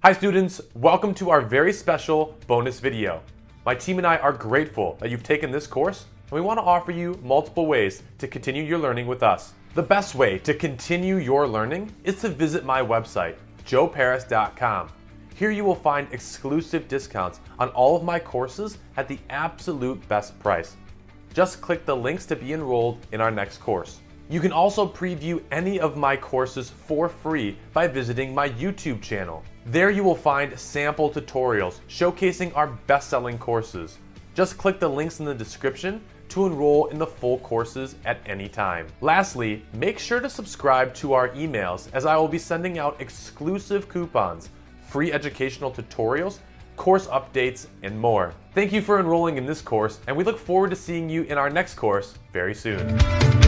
Hi students, welcome to our very special bonus video. My team and I are grateful that you've taken this course, and we want to offer you multiple ways to continue your learning with us. The best way to continue your learning is to visit my website, joeparis.com. Here you will find exclusive discounts on all of my courses at the absolute best price. Just click the links to be enrolled in our next course. You can also preview any of my courses for free by visiting my YouTube channel. There you will find sample tutorials showcasing our best-selling courses. Just click the links in the description to enroll in the full courses at any time. Lastly, make sure to subscribe to our emails as I will be sending out exclusive coupons, free educational tutorials, course updates, and more. Thank you for enrolling in this course, and we look forward to seeing you in our next course very soon.